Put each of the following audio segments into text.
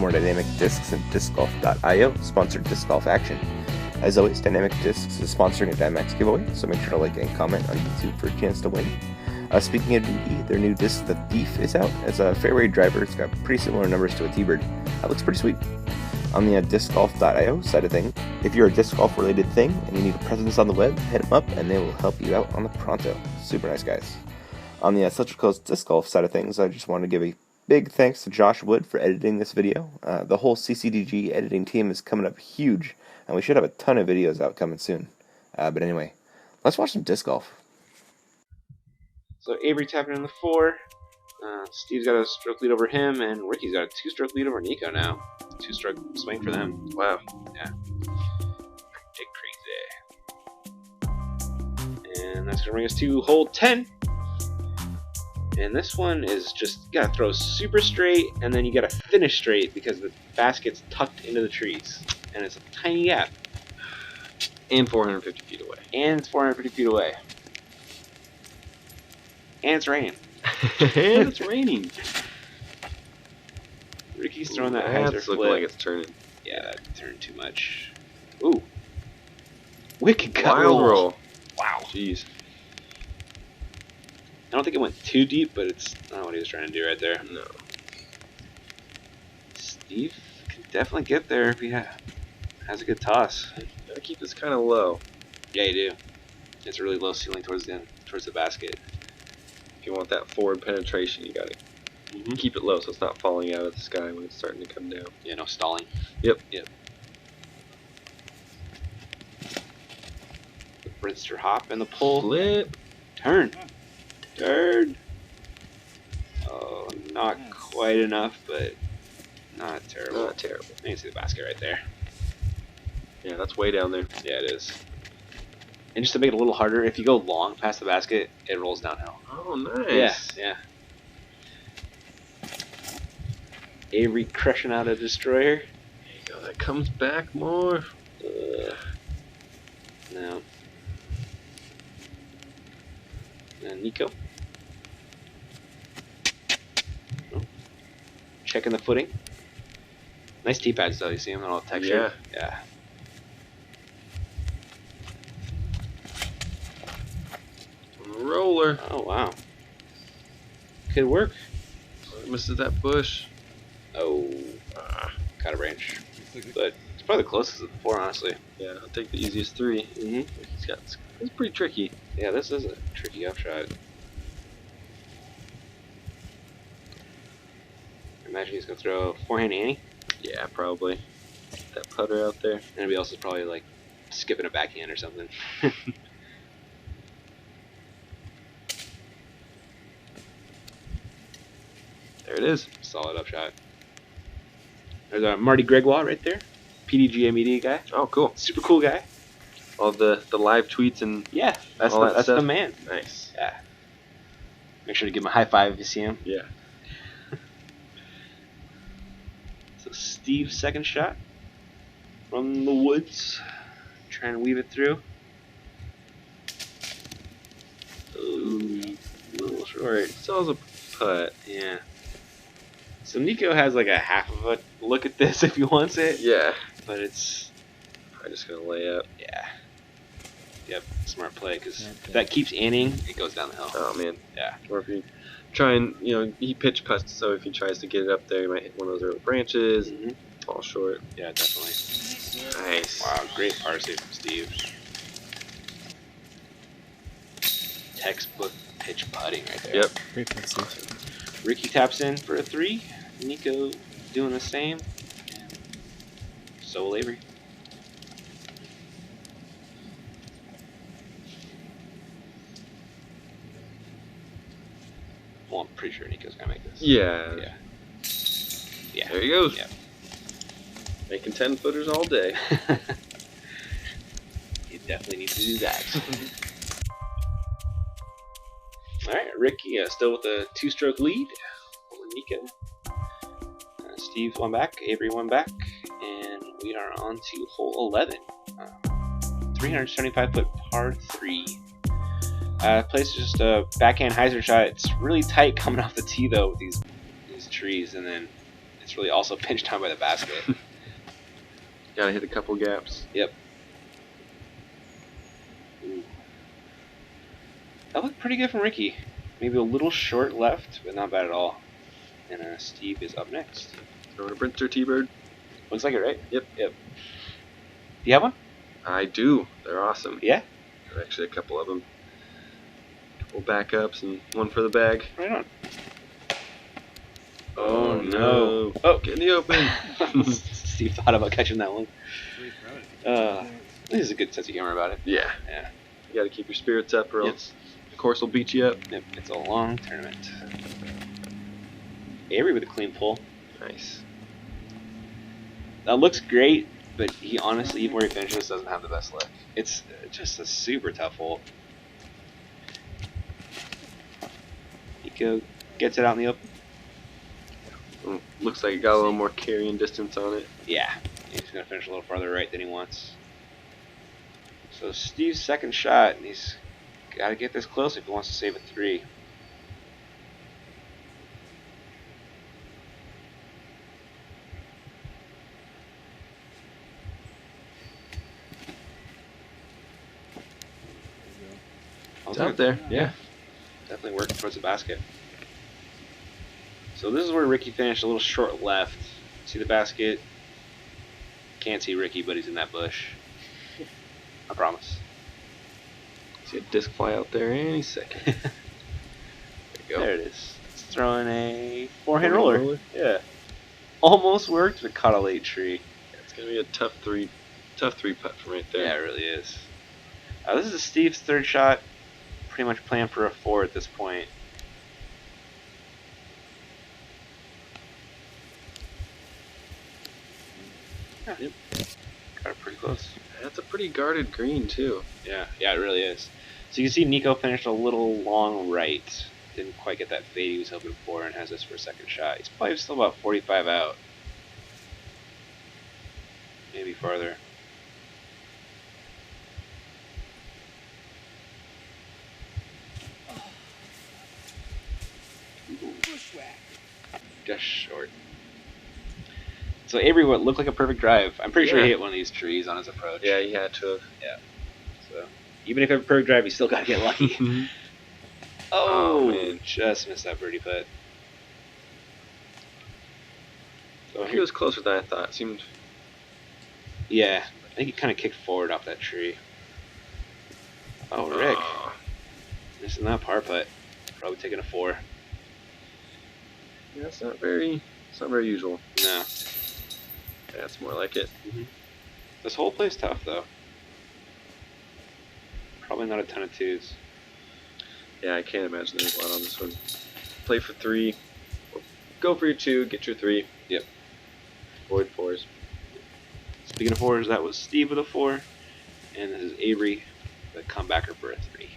more dynamic discs and discgolf.io sponsored disc golf action. As always, Dynamic Discs is sponsoring a Dynamax giveaway, so make sure to like and comment on YouTube for a chance to win. Speaking of DE, their new disc, The Thief, is out. As a fairway driver, it's got pretty similar numbers to a T-Bird. That looks pretty sweet. On the discgolf.io side of things, if you're a disc golf related thing and you need a presence on the web, hit them up and they will help you out on the pronto. Super nice guys. On the Central Coast Disc Golf side of things, I just want to give a big thanks to Josh Wood for editing this video. The whole CCDG editing team is coming up huge, and we should have a ton of videos out coming soon. But anyway, let's watch some disc golf. So Avery tapping in the 4. Steve's got a stroke lead over him, and Ricky's got a 2-stroke lead over Nico now. 2-stroke swing for them. Wow. Yeah. Pretty crazy. And that's going to bring us to hole 10. And this one is just, you got to throw super straight, and then you got to finish straight because the basket's tucked into the trees. And it's a tiny gap. And 450 feet away. And it's 450 feet away. And it's raining. And it's raining. Ricky's throwing that hyzer flip. Looking like it's turning. Yeah, that turned too much. Ooh. Wicked cut Wild roll. Wow. Jeez. I don't think it went too deep, but it's not what he was trying to do right there. No. Steve can definitely get there if he has a good toss. Gotta keep this kind of low. Yeah, you do. It's a really low ceiling towards the basket. If you want that forward penetration, you gotta keep it low so it's not falling out of the sky when it's starting to come down. Yeah, no stalling. Yep. The Brinster hop and the pull. Flip. Turn. Oh, not quite enough, but not terrible. Not terrible. You can see the basket right there. Yeah, that's way down there. Yeah, it is. And just to make it a little harder, if you go long past the basket, it rolls downhill. Oh, nice. Yeah. Avery crushing out a destroyer. There you go. That comes back more. No. And Nico. Oh. Checking the footing. Nice tee pads though. You see them? They're all textured. Yeah. Roller. Oh wow. Could work. Misses that bush. Oh. Got a branch. But it's probably the closest of the 4, honestly. Yeah, I'll take the easiest 3. It's pretty tricky. Yeah, this is a tricky upshot. Imagine he's gonna throw a forehand Annie. Yeah, probably. That putter out there. Anybody else is probably like skipping a backhand or something. There it is. Solid upshot. There's a Marty Gregoire right there. PDGA media guy. Oh, cool. Super cool guy. All the live tweets and yeah, that's the man. Nice. Yeah. Make sure to give him a high five if you see him. Yeah. So Steve's second shot from the woods, trying to weave it through. Ooh, a little short. Still has a putt. Yeah. So Nico has like a half of a look at this if he wants it. Yeah. But it's I'm just gonna lay up. Yeah. Yep. Smart play because if that keeps inning, it goes down the hill. Oh man. Yeah. Or if you try and he pitch putts, so if he tries to get it up there, he might hit one of those early branches, fall short. Yeah, definitely. Nice. Wow, great par save from Steve. Textbook pitch putting right there. Yep. Great putt, Steve. Ricky taps in for a 3. Nico doing the same. So will Avery. Well, I'm pretty sure Nico's gonna make this. Yeah. Yeah. There he goes. Yep. Making 10-footers all day. You definitely need to do that. Alright, Ricky still with a 2-stroke lead over Nico. Steve one back, Avery one back, and we are on to hole 11. 375-foot par 3. Plays just a backhand hyzer shot. It's really tight coming off the tee though with these trees, and then it's really also pinched down by the basket. Gotta hit a couple gaps. Yep. Ooh. That looked pretty good from Ricky. Maybe a little short left, but not bad at all. And Steve is up next. Throwing a Brinster T-Bird. Looks like it, right? Yep. Yep. Do you have one? I do. They're awesome. Yeah? There are actually a couple of them. Couple backups and one for the bag. Right on. Oh no. Oh, get in the open. Steve thought about catching that one. This is a good sense of humor about it. Yeah. Yeah. You gotta keep your spirits up or else the course will beat you up. Yep. It's a long tournament. Avery with a clean pull. Nice. That looks great, but he honestly, even where he finishes, doesn't have the best lick. It's just a super tough hole. Nico gets it out in the open. Looks like it got a little more carrying distance on it. Yeah, he's going to finish a little farther right than he wants. So Steve's second shot, and he's got to get this close if he wants to save a 3. It's out there. Yeah. Definitely working towards the basket. So this is where Ricky finished a little short left. See the basket? Can't see Ricky, but he's in that bush. I promise. See a disc fly out there any second. There you go. There it is. It's throwing a forehand roller. Yeah. Almost worked, but caught a late tree. It's gonna be a tough three putt from right there. Yeah, it really is. This is Steve's third shot. Pretty much playing for a 4 at this point. Yeah. Yep. Got it pretty close. That's a pretty guarded green too. Yeah, it really is. So you can see Nico finished a little long right. Didn't quite get that fade he was hoping for and has this for a second shot. He's probably still about 45 out. Maybe farther. Just short. So Avery, what looked like a perfect drive. I'm pretty sure he hit one of these trees on his approach. Yeah, he had to have. Yeah. So even if you have a perfect drive, you still gotta get lucky. Oh, man. Just missed that birdie putt. So He was closer than I thought. It seemed. yeah, I think he kind of kicked forward off that tree. Oh, Rick, missing that par putt. Probably taking a 4. Yeah, it's not very usual. No. Yeah, it's more like it. This whole play's tough though. Probably not a ton of 2s. Yeah, I can't imagine there's a lot on this one. Play for 3. Go for your 2, get your 3. Yep. Avoid 4s. Speaking of 4s, that was Steve with a 4, and this is Avery, the comebacker for a 3.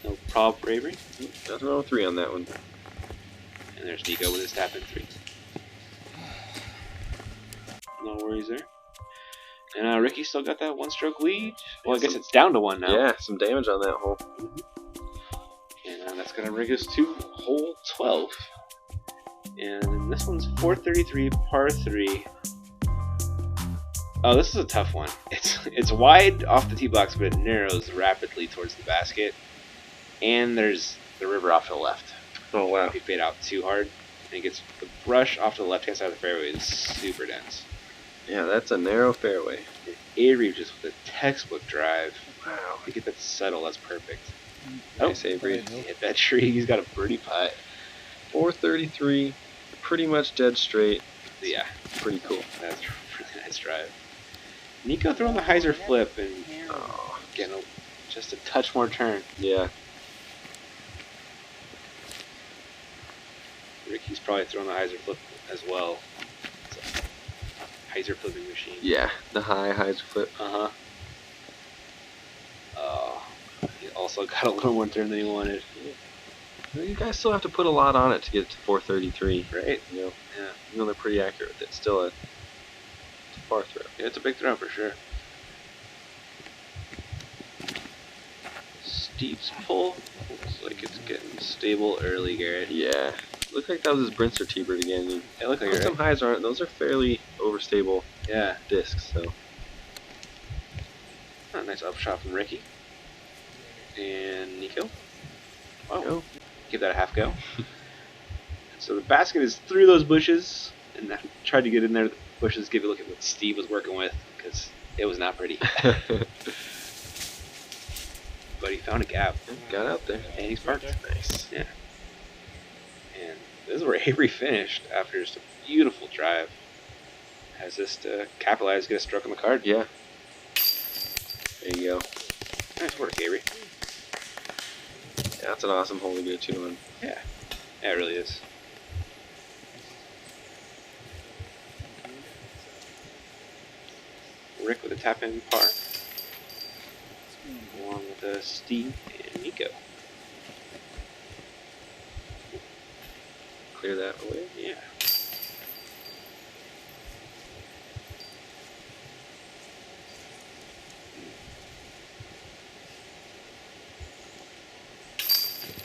No problem for Avery. Nothing wrong with 3 on that one. And there's Nico with his tap in 3. No worries there. And Ricky still got that 1-stroke lead. Well, I guess it's down to 1 now. Yeah, some damage on that hole. And that's going to bring us to hole 12. And this one's 433 par 3. Oh, this is a tough one. It's wide off the tee box, but it narrows rapidly towards the basket. And there's the river off to the left. Oh, wow. If you fade out too hard, and it gets the brush off to the left-hand side of the fairway is super dense. Yeah, that's a narrow fairway. Avery just with a textbook drive. Wow. To get that settle, that's perfect. Nice, Avery. He hit that tree. He's got a birdie putt. 433, pretty much dead straight. Yeah. Pretty cool. That's a really nice drive. Nico throwing the hyzer flip and getting just a touch more turn. Yeah. Ricky's probably throwing the hyzer flip as well. It's a hyzer flipping machine. Yeah, the high hyzer flip. Uh-huh. He also got a little more turn than he wanted. You guys still have to put a lot on it to get to 433. Right? You know, Yeah. even though they're pretty accurate with it, still it's a far throw. Yeah, it's a big throw for sure. Steve's pull. Looks like it's getting stable early, Garrett. Yeah. Looked like that was his Brinster T-bird again. It looked like it, some right? highs aren't. Those are fairly overstable Yeah. discs. So. Oh, nice up shot from Ricky. And Nico. Oh, Go. give that a half go. So the basket is through those bushes, and I tried to get in there. The bushes, give you a look at what Steve was working with, because it was not pretty. But he found a gap. Got out there. And he's parked. Nice. Yeah. And this is where Avery finished after just a beautiful drive. Has this to capitalize, get a stroke on the card. Yeah. There you go. Nice work, Avery. Yeah, that's an awesome hole to get a 2 on. Yeah. Yeah, it really is. Rick with a tap in par. Along with Steve and Nico. Clear that away. Yeah.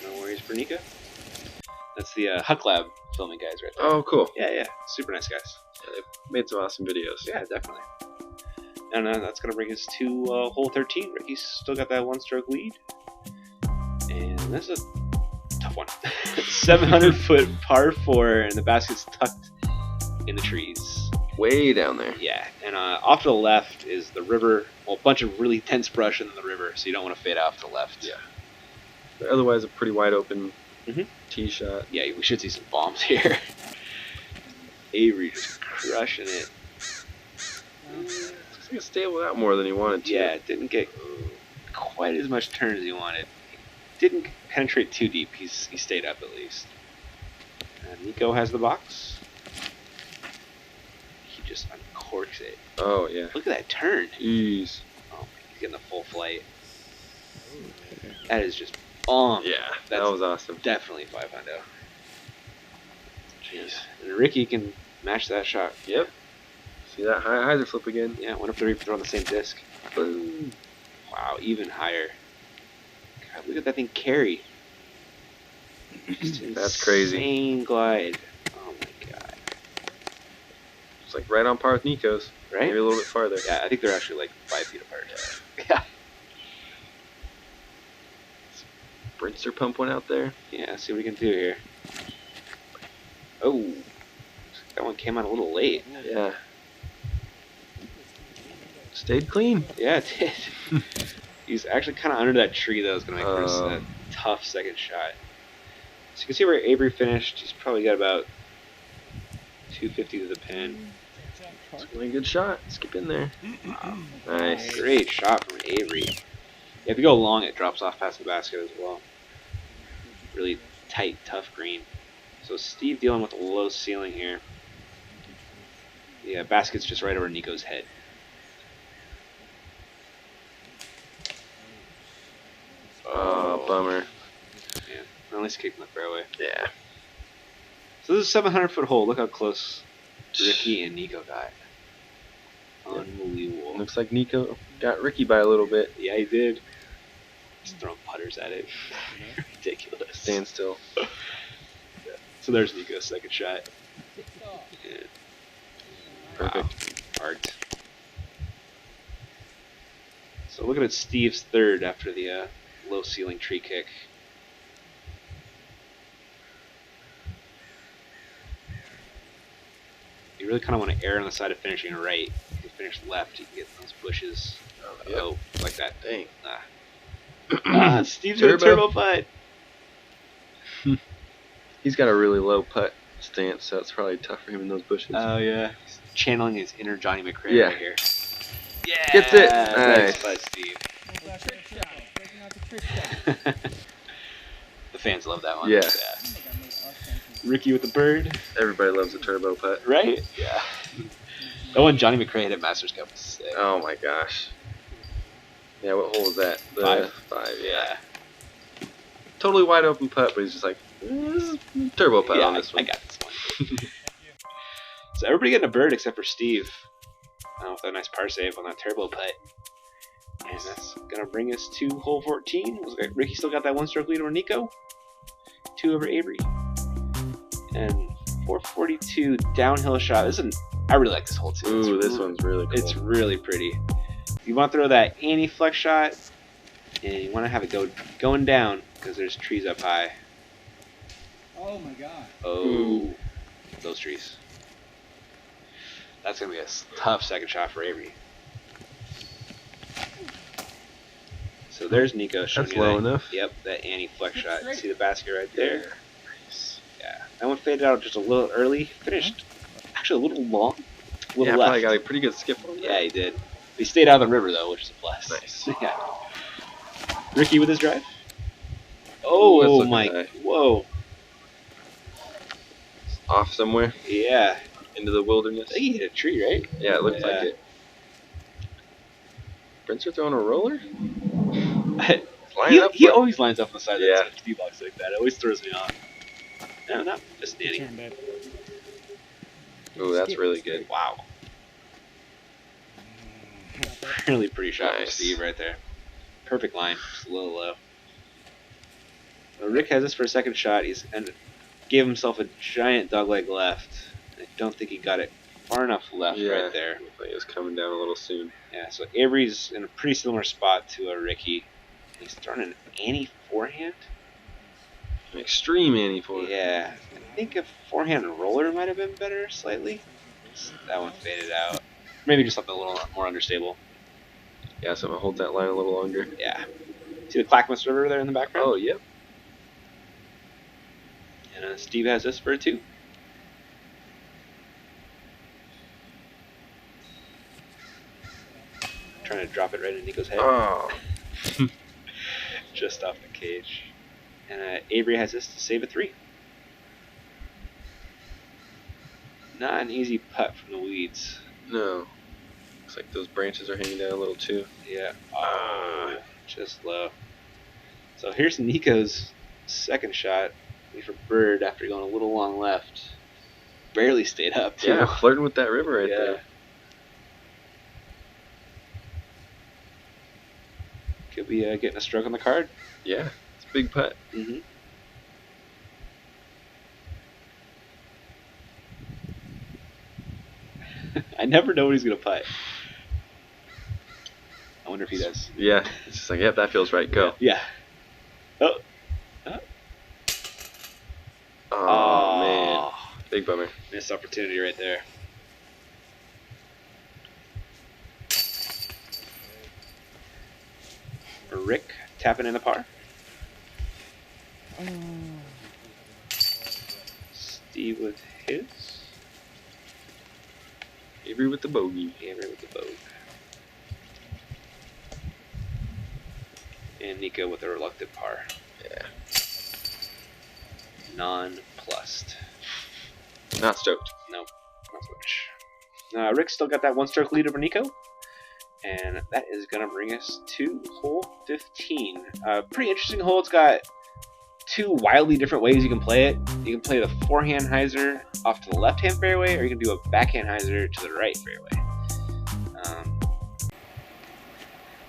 No worries for Nico. That's the Huck Lab filming guys right there. Oh, cool. Yeah. Super nice guys. Yeah, they've made some awesome videos. Yeah, definitely. And that's going to bring us to hole 13. Ricky's still got that 1-stroke lead. And this is a tough one. 700-foot par 4, and the basket's tucked in the trees. Way down there. Yeah, and off to the left is the river. Well, a bunch of really dense brush in the river, so you don't want to fade off to the left. Yeah. But otherwise, a pretty wide open Mhm. tee shot. Yeah, we should see some bombs here. Avery just crushing it. Looks like it stable out more than he wanted to. Yeah, it didn't get quite as much turn as he wanted. He didn't penetrate too deep. He stayed up at least. And Nico has the box. He just uncorks it. Oh, yeah. Look at that turn. Jeez. Oh, he's getting the full flight. That is just bomb. Yeah, that That's was awesome. definitely 500. Jeez. And Ricky can match that shot. Yep. See that high hyzer flip again? Yeah, went up the reef, throw on the same disc. Boom. Wow, even higher. God, look at that thing carry. Just That's crazy. Insane glide. Oh my god. It's like right on par with Nico's. Right? Maybe a little bit farther. Yeah, I think they're actually like 5 feet apart. Yeah. Brinster pump one out there. Yeah, see what we can do here. Oh, that one came out a little late. Yeah. Stayed clean. Yeah, it did. He's actually kind of under that tree though. It's gonna make for a tough second shot. So you can see where Avery finished. He's probably got about 250 to the pin. It's a really good shot. Skip in there. Wow. Nice. Great shot from Avery. Yeah, if you go long, it drops off past the basket as well. Really tight, tough green. So Steve dealing with a low ceiling here. Yeah, basket's just right over Nico's head. Oh, bummer. Yeah, at least kicked in the fairway. Yeah. So this is a 700-foot hole. Look how close Ricky and Nico got. Unbelievable. Looks like Nico got Ricky by a little bit. Yeah, he did. Just throwing putters at it. Ridiculous. Stand still. Yeah. So there's Nico's second shot. Yeah. Perfect. Wow. Art. So looking at Steve's third after the low ceiling tree kick. You really kind of want to err on the side of finishing right. If you finish left, you can get those bushes. Oh, like that. Dang. Steve's got a turbo putt. He's got a really low putt stance, so it's probably tough for him in those bushes. Oh, yeah. He's channeling his inner Johnny McRae right here. Yeah! Gets it! Nice Nice. putt, Steve. The fans love that one. Yeah. Ricky with the bird. Everybody loves a turbo putt. Right? Yeah. That one Johnny McRae hit at Masters Cup was sick. Oh my gosh. Yeah, what hole is that? The 5, yeah. Totally wide open putt, but he's just like, turbo putt on this one. I got this one. So everybody getting a bird except for Steve. With a nice par save on that turbo putt. And that's gonna bring us to hole 14. Looks like Ricky still got that 1-stroke lead over Nico. 2 over Avery. And 442 downhill shot. I really like this hole too. Ooh, this one's really cool. It's really pretty. You want to throw that anti-flex shot, and you want to have it going down because there's trees up high. Oh my god. Oh, those trees. That's gonna be a tough second shot for Avery. So there's Nico showing That's you low that, enough. Yep, that anti-flex shot. See the basket right there? Yeah, that one faded out just a little early. Finished actually a little long. A little left. Probably got a pretty good skip on that. Yeah, he did. He stayed out of the river though, which is a plus. Nice. Yeah. Ricky with his drive. Oh my! High. Whoa. Off somewhere Yeah. into the wilderness. I think he hit a tree, right? Yeah, it looks like it. Brinster throwing a roller? He always lines up on the side of Yeah. that tee box like that. It always throws me off. No, not just Danny. Ooh, that's really good. Wow. Really pretty shot from Nice. Steve right there. Perfect line, just a little low. Well, Rick has this for a second shot. And gave himself a giant dogleg left. I don't think he got it far enough left right there. Looked like it was coming down a little soon. Yeah, so Avery's in a pretty similar spot to Ricky. He's throwing an anti-forehand. An extreme anti-forehand. Yeah, I think a forehand roller might have been better slightly. That one faded out. Maybe just something a little more understable. Yeah, so I'm gonna hold that line a little longer. Yeah. See the Clackamas River there in the background? Oh, yep. And Steve has this for a 2. Trying to drop it right in Nico's head. Oh. Just off the cage. And Avery has this to save a 3. Not an easy putt from the weeds. No. Looks like those branches are hanging down a little too. Yeah. Oh, just low. So here's Nico's second shot. For bird after going a little long left. Barely stayed up, too. Yeah, flirting with that river right there. Could be getting a stroke on the card. Yeah, it's a big putt. Mm-hmm. I never know when he's going to putt. I wonder if he does. Yeah, it's just like, yep, that feels right. Go. Yeah. Oh. Oh, man. Big bummer. Missed opportunity right there. Rick tapping in the par. Steve with his. Avery with the bogey. Avery with the boat. And Nico with a reluctant par. Yeah. Non-plussed. Not stoked. Nope, not so much. Rick still got that 1-stroke lead over Nico. And that is going to bring us to hole 15. Pretty interesting hole. It's got 2 wildly different ways you can play it. You can play the forehand hyzer off to the left-hand fairway, or you can do a backhand hyzer to the right fairway.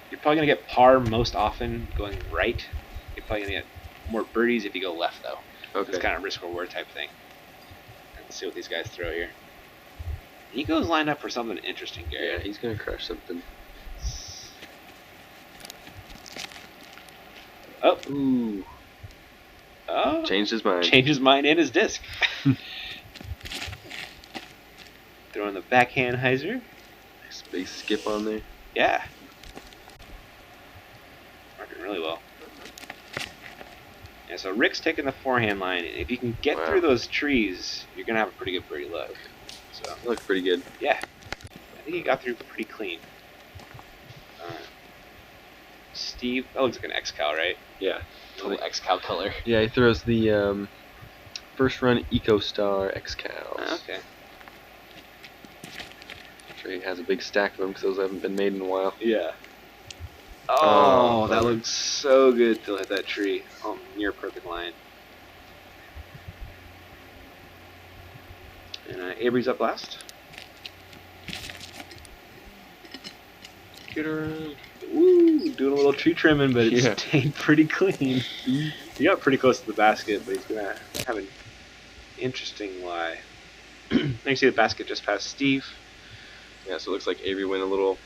You're probably going to get par most often going right. You're probably going to get more birdies if you go left, though. Okay. It's kind of risk-reward type thing. Let's see what these guys throw here. Nico's lined up for something interesting, Gary. Yeah, he's going to crush something. Oh. Ooh. Oh. Changed his mind. Changed his mind and his disc. Throwing the backhand hyzer. Nice big skip on there. Yeah. Working really well. Yeah, so Rick's taking the forehand line. And if you can get through those trees, you're going to have a pretty good birdie look. So, It looks pretty good. yeah. I think he got through pretty clean. Steve, that looks like an X-Cal, right? Yeah. Total X-Cal color. Yeah, he throws the first run EcoStar X-Cals. Okay. I'm sure he has a big stack of them because those haven't been made in a while. Yeah. Oh, that bummer. looks so good to hit that tree. Oh, near perfect line. And Avery's up last. Get around. Woo! doing a little tree trimming, but it stayed pretty clean. He got pretty close to the basket, but he's gonna have an interesting lie. Now you see the basket just past Steve. Yeah, so it looks like Avery went a little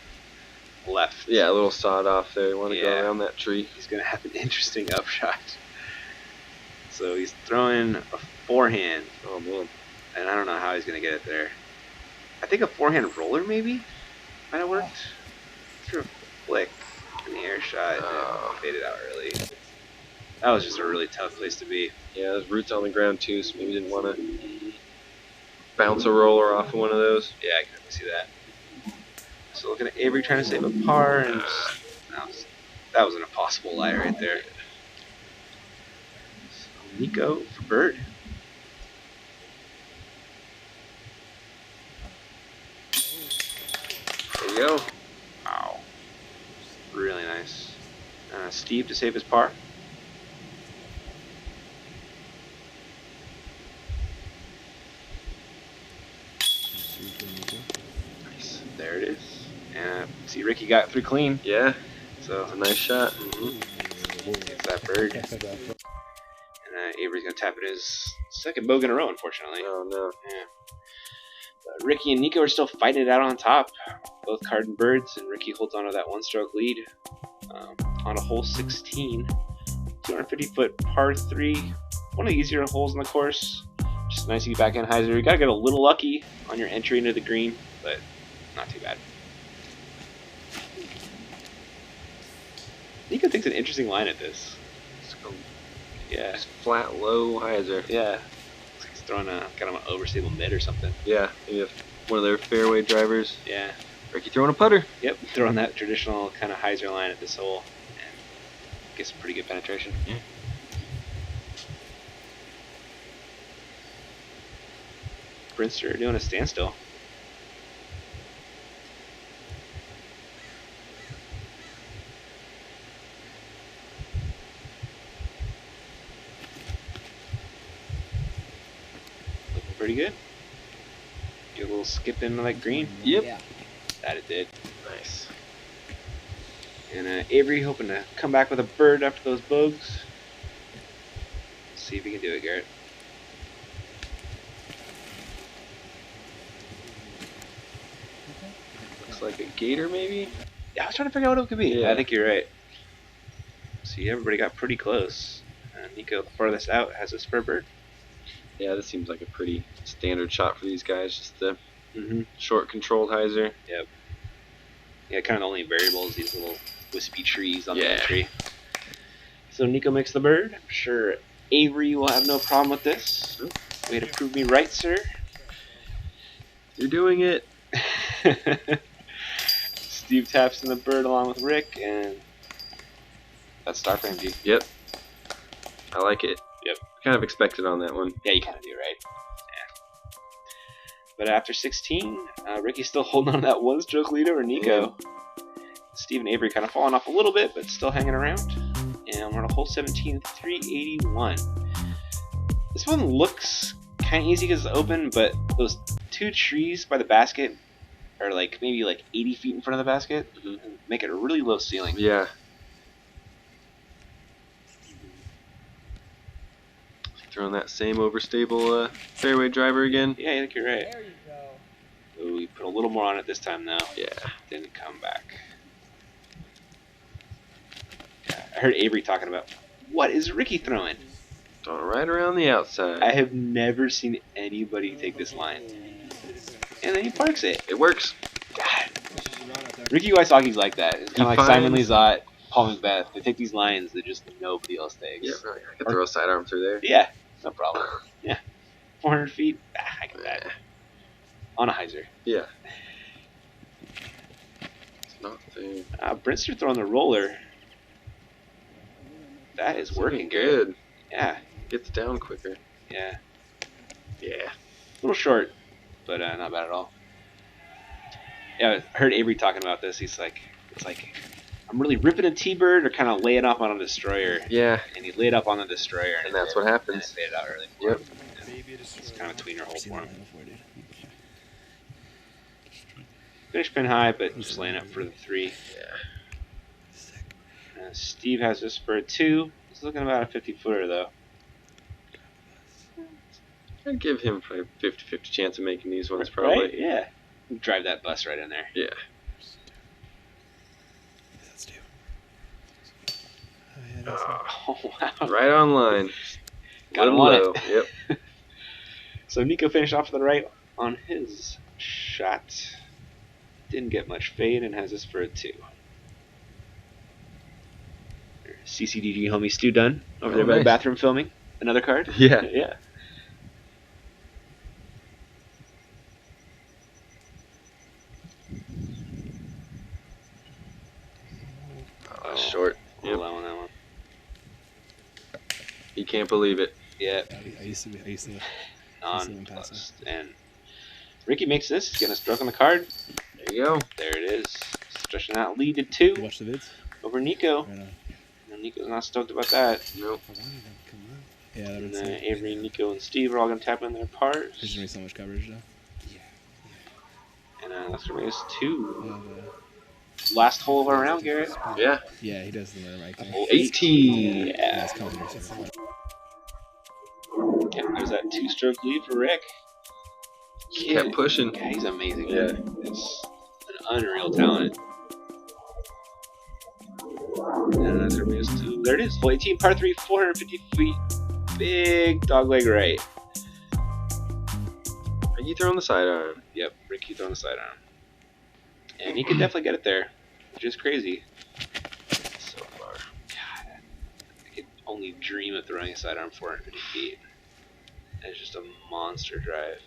left. Yeah, a little sawed off there. You want to go around that tree. He's gonna have an interesting upshot. So he's throwing a forehand. Oh man. And I don't know how he's gonna get it there. I think a forehand roller maybe might have worked. Threw a flick in the air shot and faded out early. That was just a really tough place to be. Yeah, there's roots on the ground too, so maybe didn't want to bounce a roller off of one of those. Yeah, I can definitely see that. So looking at Avery trying to save a par, and that was an impossible lie right there. So Nico for bird. There you go. Wow. Really nice. Steve to save his par. Nice. There it is. And see, Ricky got through clean. Yeah. So it's a nice shot. It's that bird. And Avery's gonna tap in his second bogey in a row, unfortunately. Oh no. Yeah. But Ricky and Nico are still fighting it out on top. Both carding birds, and Ricky holds on to that one-stroke lead on a hole 16. 250-foot par 3. One of the easier holes in the course. Just nice to get back in hyzer. You gotta get a little lucky on your entry into the green, but not too bad. Nico takes an interesting line at this. Yeah. Just flat, low hyzer. Yeah. Looks like he's throwing a kind of an overstable mid or something. Yeah. Maybe one of their fairway drivers. Yeah. Ricky throwing a putter. Yep. Throwing that traditional kind of hyzer line at this hole and get some pretty good penetration. Yeah. Brinster doing a standstill. Looking pretty good. Get a little skip into that green. Yep. Yeah. That it did. Nice. And Avery hoping to come back with a bird after those bogeys. See if he can do it, Garrett. Looks like a gator, maybe? Yeah, I was trying to figure out what it could be. Yeah. I think you're right. See, everybody got pretty close. Nico, the farthest out, has a spur bird. Yeah, this seems like a pretty standard shot for these guys. Just the Mm-hmm. short, controlled hyzer. Yep. Yeah, kind of the only variable is these little wispy trees on the Yeah. entry. So Nico makes the bird. I'm sure Avery will have no problem with this. Way to prove me right, sir. You're doing it. Steve taps in the bird along with Rick, and that's star frame G. Yep. I like it. Yep. Kind of expected on that one. Yeah, you kind of do, right? Yeah. But after 16, Ricky's still holding on to that one-stroke lead over Nico. Steve and Avery kind of falling off a little bit, but still hanging around. And we're on a hole 17, 381. This one looks kind of easy because it's open, but those two trees by the basket are like maybe like 80 feet in front of the basket, and make it a really low ceiling. Yeah. Throwing that same overstable fairway driver again. Yeah, I think you're right. There you go. Ooh, we put a little more on it this time though. Yeah. Didn't come back. Yeah, I heard Avery talking about, what is Ricky throwing? Throwing it right around the outside. I have never seen anybody take this line. And then he parks it. It works. God. Ricky Wysocki's like that. It's kind of like Simon Lizotte, Paul Macbeth. They take these lines that just nobody else takes. Yeah, right. I could throw a sidearm through there. Yeah, no problem. Yeah. 400 feet, I get that. On a hyzer. Yeah. It's not there. Brinster throwing the roller. That is working good. Yeah. Gets down quicker. Yeah. Yeah. A little short, but not bad at all. Yeah, I heard Avery talking about this. He's like, it's like, I'm really ripping a T-bird or kind of laying up on a destroyer. Yeah. And he laid up on the destroyer. And that's what happens. And it faded out early. Yep. It's kind of a tweener hole for him. Finish pin high, but just laying up for the 3. Yeah. Steve has this for a 2. He's looking about a 50-footer though. I'd give him probably a 50-50 chance of making these ones, probably. Right? Yeah. Drive that bus right in there. Yeah. That's two. Oh, wow. Right on line. Got him Little on low. it. Yep. So Nico finished off to the right on his shot. Didn't get much fade and has this for a 2. CCDG homie Stu done over there by the Nice. bathroom filming another card. Yeah. Yeah. Oh, short. Yep. Low on that one. You can't believe it. Yeah. I used to Non-plus. And Ricky makes this. He's getting a stroke on the card. There you go. There it is. Stretching out lead to 2 You watch the vids? over Nico. Right on. And Nico's not stoked about that. Nope. Yeah, that And would then Avery, Nico, and Steve are all going to tap in their There's parts. gonna be so much coverage though. And that's going to make us 2. We'll have, Last hole of our round, Garrett. Yeah. yeah, he does the murder mic thing. Hole 18. Yeah, Yeah. it's comfortable. Yeah, there's that 2-stroke lead for Rick. Kept pushing. Yeah, he's amazing. Yeah. It's an unreal talent. And that's our biggest 2. There it is. Hole 18, par 3, 450 feet. Big dog leg right. Are you throwing the sidearm? Yep, Ricky throwing the sidearm. And he can definitely get it there, which is crazy. So far. God, I could only dream of throwing a sidearm 450 feet. And it's just a monster drive.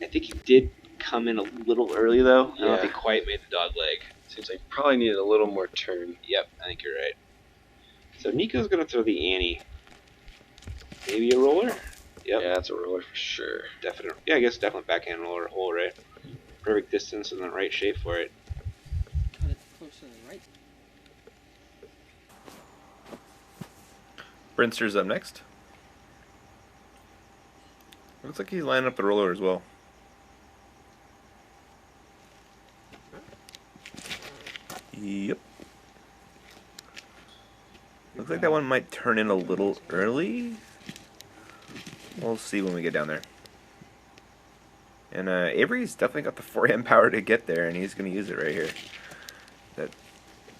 I think he did come in a little early though. I don't know if he Yeah. quite made the dog leg. Seems like probably needed a little more turn. Yep, I think you're right. So Nico's gonna throw the ante. Maybe a roller? Yep. Yeah, that's a roller for sure. Definite. Yeah, I guess definitely backhand roller hole, right? Perfect distance and the right shape for it. Cut it closer to the right. Brinster's up next. Looks like he's lining up the roller as well. Yep. Looks like that one might turn in a little early. We'll see when we get down there. And Avery's definitely got the forehand power to get there, and he's going to use it right here. That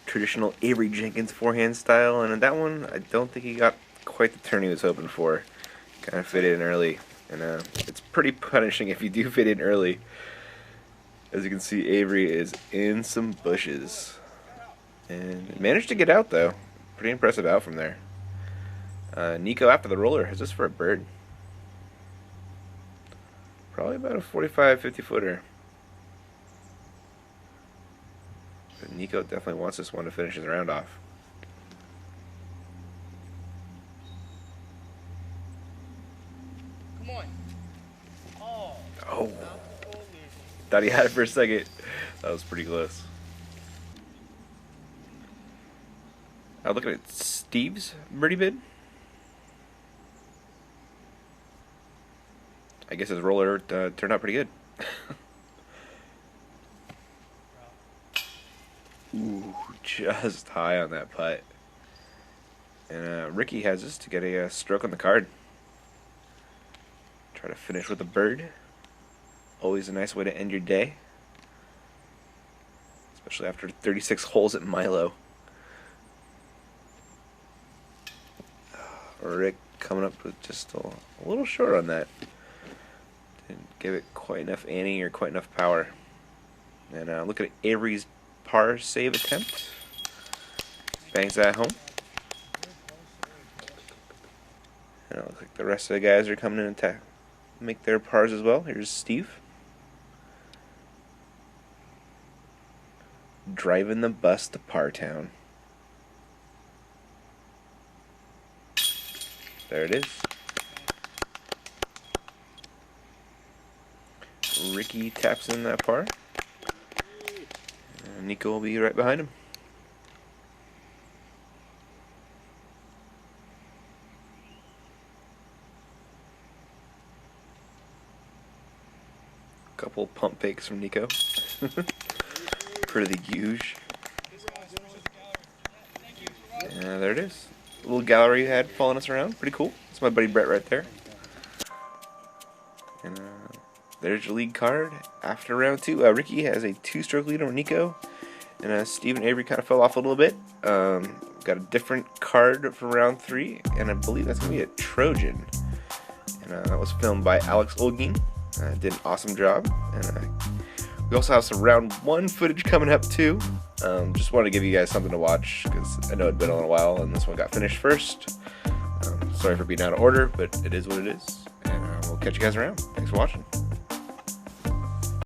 traditional Avery Jenkins forehand style, and in that one, I don't think he got quite the turn he was hoping for. Kind of fit in early, and it's pretty punishing if you do fit in early. As you can see, Avery is in some bushes. And managed to get out, though. Pretty impressive out from there. Nico, after the roller, has this for a bird. Probably about a 45, 50-footer. But Nico definitely wants this one to finish his round off. Come on. Oh. Oh. Thought he had it for a second. That was pretty close. Looking at Steve's birdie bid. I guess his roller turned out pretty good. Ooh, just high on that putt. And Ricky has this to get a stroke on the card. Try to finish with a bird. Always a nice way to end your day. Especially after 36 holes at Milo. Rick coming up with just a little short on that. Didn't give it quite enough ante or quite enough power. And look at Avery's par save attempt. Bangs that home. And it looks like the rest of the guys are coming in to make their pars as well. Here's Steve. Driving the bus to Par Town. There it is. Ricky taps in that par. And Nico will be right behind him. Couple pump fakes from Nico. For the huge. There it is. A little gallery you had following us around. Pretty cool. That's my buddy Brett right there. And there's your league card. After round 2, Ricky has a 2-stroke lead over Nico. And Steve and Avery kind of fell off a little bit. Got a different card for round 3. And I believe that's going to be a Trojan. And that was filmed by Alex Olgin. Did an awesome job. And we also have some round 1 footage coming up too. Just wanted to give you guys something to watch because I know it'd been a little while and this one got finished first. Sorry for being out of order, but it is what it is. And we'll catch you guys around. Thanks for watching.